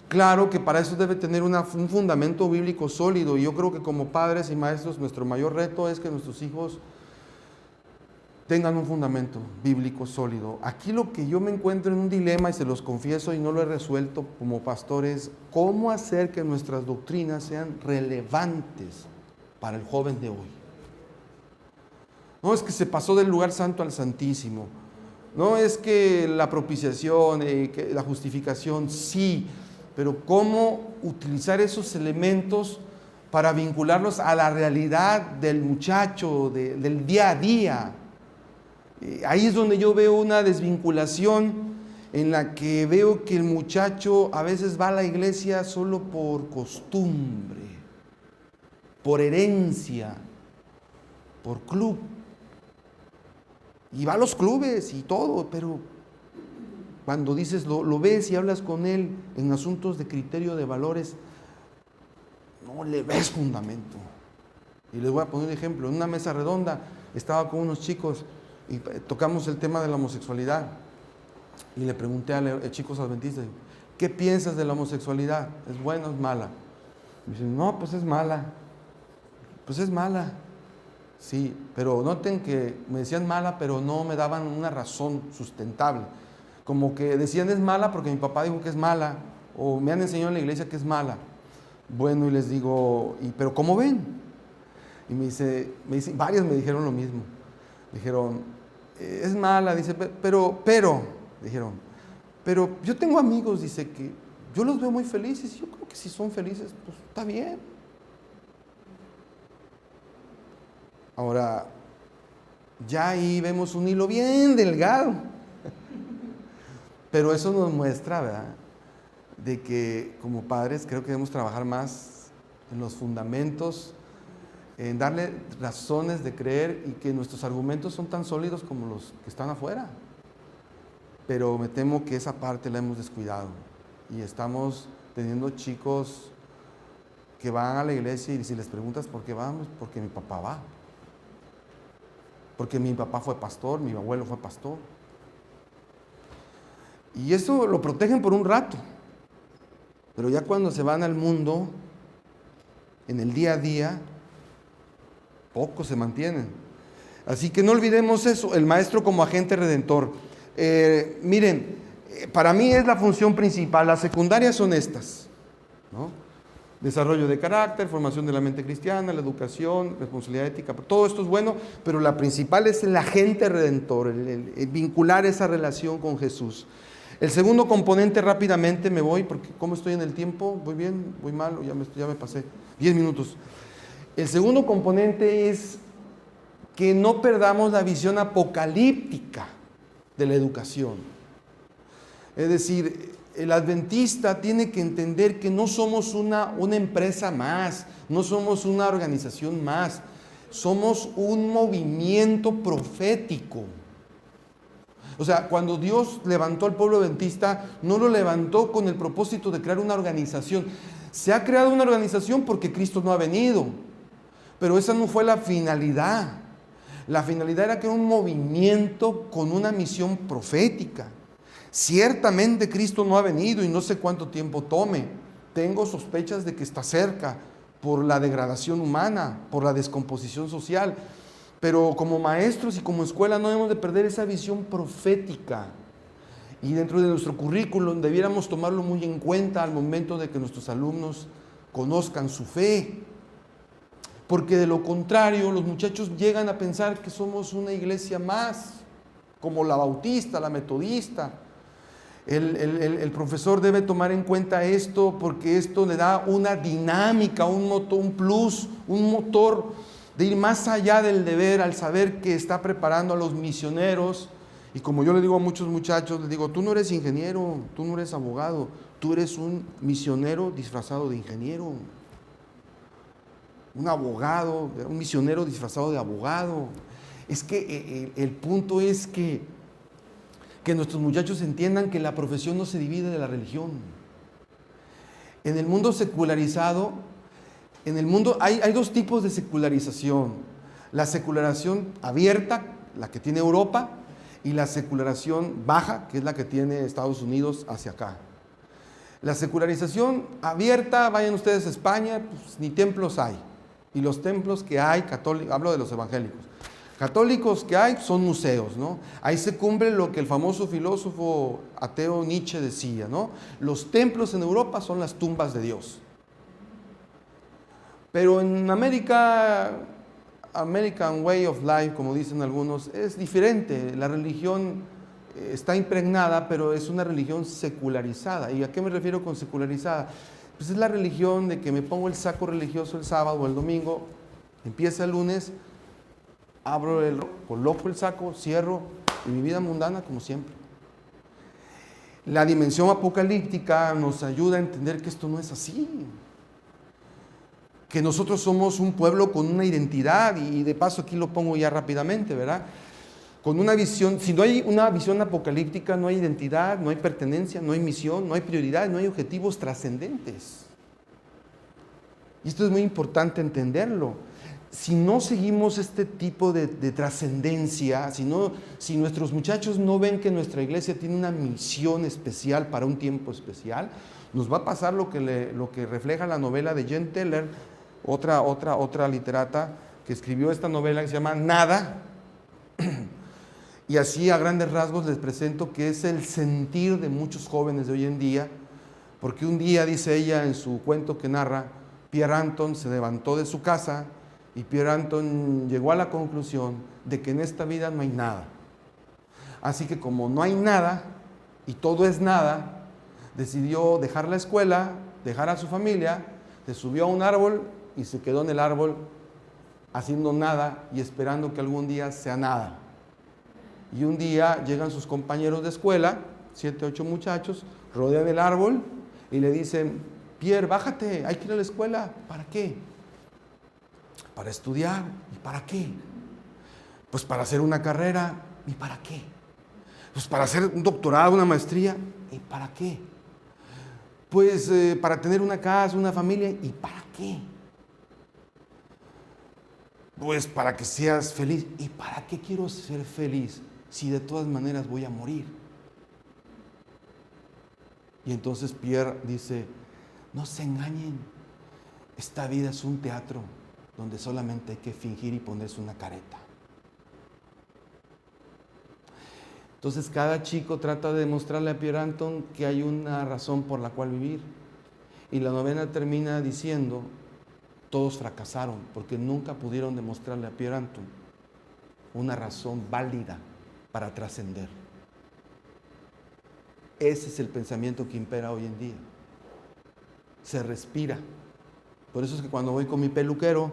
Claro que para eso debe tener un fundamento bíblico sólido, y yo creo que como padres y maestros nuestro mayor reto es que nuestros hijos tengan un fundamento bíblico sólido. Aquí lo que yo me encuentro en un dilema, y se los confieso y no lo he resuelto como pastor, es cómo hacer que nuestras doctrinas sean relevantes para el joven de hoy. No es que se pasó del lugar santo al santísimo, no es que la propiciación, que la justificación, sí, pero cómo utilizar esos elementos para vincularlos a la realidad del muchacho, del día a día. Ahí es donde yo veo una desvinculación en la que veo que el muchacho a veces va a la iglesia solo por costumbre, por herencia, por club. Y va a los clubes y todo, pero cuando dices, lo ves y hablas con él en asuntos de criterio de valores, no le ves fundamento. Y les voy a poner un ejemplo. En una mesa redonda estaba con unos chicos y tocamos el tema de la homosexualidad. Y le pregunté a chicos adventistas, ¿qué piensas de la homosexualidad? ¿Es buena o es mala? Y me dicen, no, pues es mala. Pues es mala. Sí, pero noten que me decían mala, pero no me daban una razón sustentable. Como que decían es mala porque mi papá dijo que es mala, o me han enseñado en la iglesia que es mala. Bueno, y les digo, ¿pero cómo ven? Y me dice, varios me dijeron lo mismo. Dijeron, es mala, dice, dijeron, pero yo tengo amigos, dice, que yo los veo muy felices. Yo creo que si son felices, pues está bien. Ahora, ya ahí vemos un hilo bien delgado. Pero eso nos muestra, ¿verdad?, de que como padres creo que debemos trabajar más en los fundamentos, en darle razones de creer, y que nuestros argumentos son tan sólidos como los que están afuera. Pero me temo que esa parte la hemos descuidado y estamos teniendo chicos que van a la iglesia y si les preguntas por qué van, porque mi papá va. Porque mi papá fue pastor, mi abuelo fue pastor. Y eso lo protegen por un rato. Pero ya cuando se van al mundo, en el día a día, pocos se mantienen. Así que no olvidemos eso, el maestro como agente redentor. Miren, para mí es la función principal. Las secundarias son estas, ¿no? Desarrollo de carácter, formación de la mente cristiana, la educación, responsabilidad ética, todo esto es bueno, pero la principal es el agente redentor, el vincular esa relación con Jesús. El segundo componente, rápidamente me voy, porque ¿cómo estoy en el tiempo? ¿Voy bien? ¿Voy mal? Ya me pasé 10 minutos. El segundo componente es que no perdamos la visión apocalíptica de la educación. Es decir, el adventista tiene que entender que no somos una empresa más, no somos una organización más, somos un movimiento profético. O sea, cuando Dios levantó al pueblo adventista, no lo levantó con el propósito de crear una organización. Se ha creado una organización porque Cristo no ha venido, pero esa no fue la finalidad. La finalidad era que era un movimiento con una misión profética. Ciertamente Cristo no ha venido y no sé cuánto tiempo tome. Tengo sospechas de que está cerca por la degradación humana, por la descomposición social. Pero como maestros y como escuela no debemos de perder esa visión profética. Y dentro de nuestro currículum debiéramos tomarlo muy en cuenta al momento de que nuestros alumnos conozcan su fe. Porque de lo contrario, los muchachos llegan a pensar que somos una iglesia más, como la bautista, la metodista. El profesor debe tomar en cuenta esto porque esto le da una dinámica, un plus, un motor de ir más allá del deber al saber que está preparando a los misioneros. Y como yo le digo a muchos muchachos, les digo, tú no eres ingeniero, tú no eres abogado, tú eres un misionero disfrazado de ingeniero. Un abogado, un misionero disfrazado de abogado. Es que el punto es que nuestros muchachos entiendan que la profesión no se divide de la religión. En el mundo secularizado, hay dos tipos de secularización. La secularización abierta, la que tiene Europa, y la secularización baja, que es la que tiene Estados Unidos hacia acá. La secularización abierta, vayan ustedes a España, pues, ni templos hay. Y los templos que hay, católicos, hablo de los evangélicos, católicos que hay son museos, ¿no? Ahí se cumple lo que el famoso filósofo ateo Nietzsche decía, ¿no? Los templos en Europa son las tumbas de Dios. Pero en América, American Way of Life, como dicen algunos, es diferente. La religión está impregnada, pero es una religión secularizada. ¿Y a qué me refiero con secularizada? Pues es la religión de que me pongo el saco religioso el sábado o el domingo, empieza el lunes, coloco el saco, cierro, y mi vida mundana como siempre. La dimensión apocalíptica nos ayuda a entender que esto no es así. Que nosotros somos un pueblo con una identidad, y de paso aquí lo pongo ya rápidamente, ¿verdad? Con una visión, si no hay una visión apocalíptica, no hay identidad, no hay pertenencia, no hay misión, no hay prioridad, no hay objetivos trascendentes. Y esto es muy importante entenderlo. Si no seguimos este tipo de trascendencia, si nuestros muchachos no ven que nuestra iglesia tiene una misión especial para un tiempo especial, nos va a pasar lo que refleja la novela de Jen Teller, otra literata que escribió esta novela que se llama Nada. Y así a grandes rasgos les presento que es el sentir de muchos jóvenes de hoy en día, porque un día, dice ella en su cuento que narra, Pierre Anton se levantó de su casa y Pierre Anton llegó a la conclusión de que en esta vida no hay nada. Así que como no hay nada y todo es nada, decidió dejar la escuela, dejar a su familia, se subió a un árbol y se quedó en el árbol haciendo nada y esperando que algún día sea nada. Y un día llegan sus compañeros de escuela, 7, 8 muchachos, rodean el árbol y le dicen, Pierre, bájate, hay que ir a la escuela. ¿Para qué? Para estudiar. ¿Y para qué? Pues para hacer una carrera. ¿Y para qué? Pues para hacer un doctorado, una maestría. ¿Y para qué? Pues para tener una casa, una familia. ¿Y para qué? Pues para que seas feliz. ¿Y para qué quiero ser feliz si de todas maneras voy a morir? Y entonces Pierre dice, no se engañen, esta vida es un teatro donde solamente hay que fingir y ponerse una careta. Entonces cada chico trata de demostrarle a Pierre Anton que hay una razón por la cual vivir. Y la novela termina diciendo, todos fracasaron porque nunca pudieron demostrarle a Pierre Anton una razón válida para trascender. Ese es el pensamiento que impera hoy en día. Se respira. Por eso es que cuando voy con mi peluquero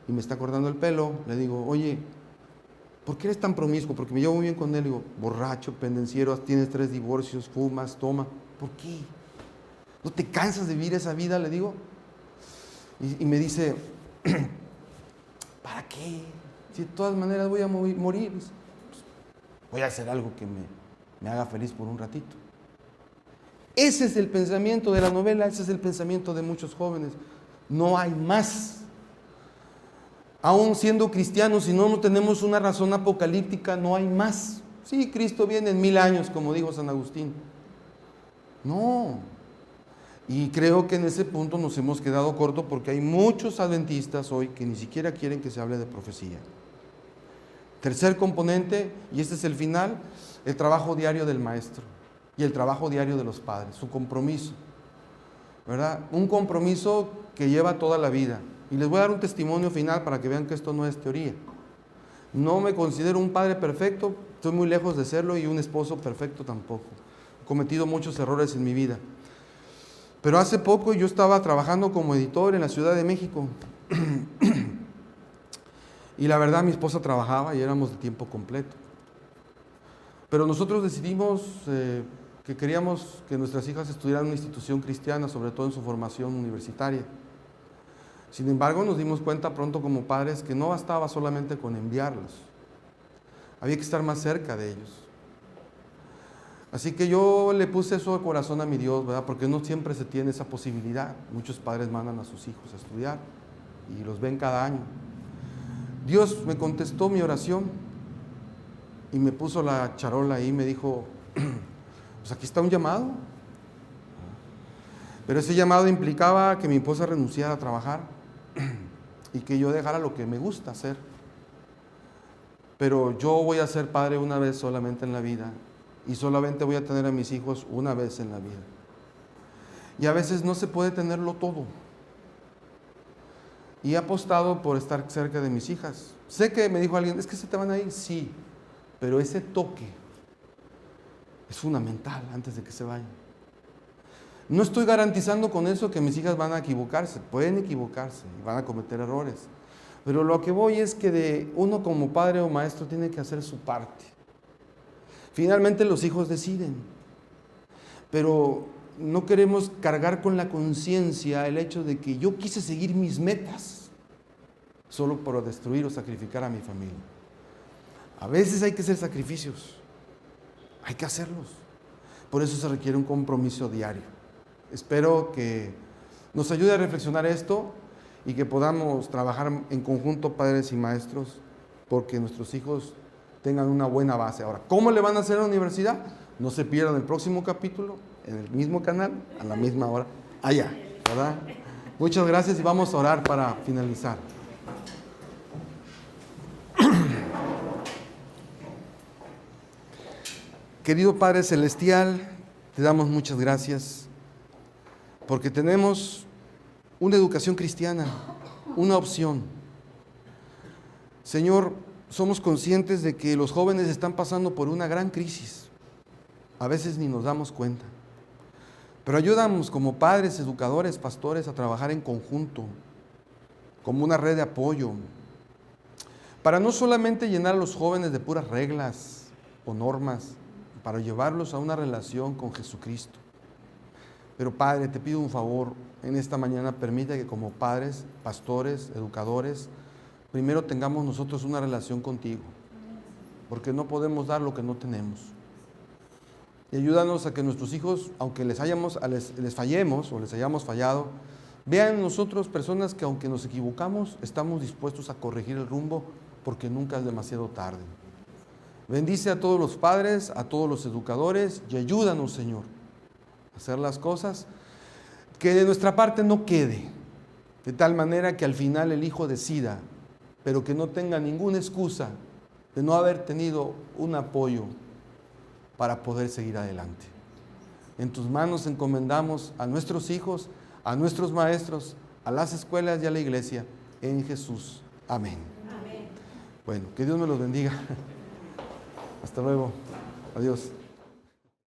y me está cortando el pelo, le digo, oye, ¿por qué eres tan promiscuo? Porque me llevo muy bien con él. Le digo, borracho, pendenciero, tienes 3 divorcios, fumas, toma. ¿Por qué? ¿No te cansas de vivir esa vida? Le digo. Y me dice, ¿para qué? Si de todas maneras voy a morir, pues voy a hacer algo que me haga feliz por un ratito. Ese es el pensamiento de la novela, ese es el pensamiento de muchos jóvenes. No hay más. Aún siendo cristianos, si no tenemos una razón apocalíptica, no hay más. Sí, Cristo viene en 1000 años, como dijo San Agustín. No. Y creo que en ese punto nos hemos quedado cortos porque hay muchos adventistas hoy que ni siquiera quieren que se hable de profecía. Tercer componente, y este es el final, el trabajo diario del maestro y el trabajo diario de los padres, su compromiso, ¿verdad? Un compromiso que lleva toda la vida. Y les voy a dar un testimonio final para que vean que esto no es teoría. No me considero un padre perfecto, estoy muy lejos de serlo, y un esposo perfecto tampoco. He cometido muchos errores en mi vida. Pero hace poco yo estaba trabajando como editor en la Ciudad de México. Y la verdad, mi esposa trabajaba y éramos de tiempo completo. Pero nosotros decidimos que queríamos que nuestras hijas estudiaran en una institución cristiana, sobre todo en su formación universitaria. Sin embargo, nos dimos cuenta pronto como padres que no bastaba solamente con enviarlos. Había que estar más cerca de ellos. Así que yo le puse eso de corazón a mi Dios, ¿verdad? Porque no siempre se tiene esa posibilidad. Muchos padres mandan a sus hijos a estudiar y los ven cada año. Dios me contestó mi oración y me puso la charola ahí y me dijo, pues aquí está un llamado. Pero ese llamado implicaba que mi esposa renunciara a trabajar y que yo dejara lo que me gusta hacer. Pero yo voy a ser padre una vez solamente en la vida y solamente voy a tener a mis hijos una vez en la vida. Y a veces no se puede tenerlo todo. Y he apostado por estar cerca de mis hijas. Sé que me dijo alguien, ¿es que se te van a ir? Sí, pero ese toque es fundamental antes de que se vayan. No estoy garantizando con eso que mis hijas van a equivocarse, pueden equivocarse y van a cometer errores. Pero lo que voy es que uno como padre o maestro tiene que hacer su parte. Finalmente los hijos deciden, pero no queremos cargar con la conciencia el hecho de que yo quise seguir mis metas solo por destruir o sacrificar a mi familia. A veces hay que hacer sacrificios, hay que hacerlos. Por eso se requiere un compromiso diario. Espero que nos ayude a reflexionar esto y que podamos trabajar en conjunto, padres y maestros, porque nuestros hijos tengan una buena base. Ahora, ¿cómo le van a hacer a la universidad? No se pierdan el próximo capítulo, en el mismo canal, a la misma hora, allá, ¿verdad? Muchas gracias y vamos a orar para finalizar. Querido Padre Celestial, te damos muchas gracias porque tenemos una educación cristiana, una opción. Señor, somos conscientes de que los jóvenes están pasando por una gran crisis. A veces ni nos damos cuenta. Pero ayúdanos como padres, educadores, pastores a trabajar en conjunto, como una red de apoyo, para no solamente llenar a los jóvenes de puras reglas o normas, para llevarlos a una relación con Jesucristo. Pero Padre, te pido un favor, en esta mañana permite que como padres, pastores, educadores, primero tengamos nosotros una relación contigo, porque no podemos dar lo que no tenemos. Y ayúdanos a que nuestros hijos, aunque les fallemos o les hayamos fallado, vean en nosotros personas que aunque nos equivocamos, estamos dispuestos a corregir el rumbo, porque nunca es demasiado tarde. Bendice a todos los padres, a todos los educadores y ayúdanos, Señor, a hacer las cosas que de nuestra parte no quede, de tal manera que al final el hijo decida, pero que no tenga ninguna excusa de no haber tenido un apoyo para poder seguir adelante. En tus manos encomendamos a nuestros hijos, a nuestros maestros, a las escuelas y a la iglesia, en Jesús. Amén. Amén. Bueno, que Dios me los bendiga. Hasta luego. Adiós.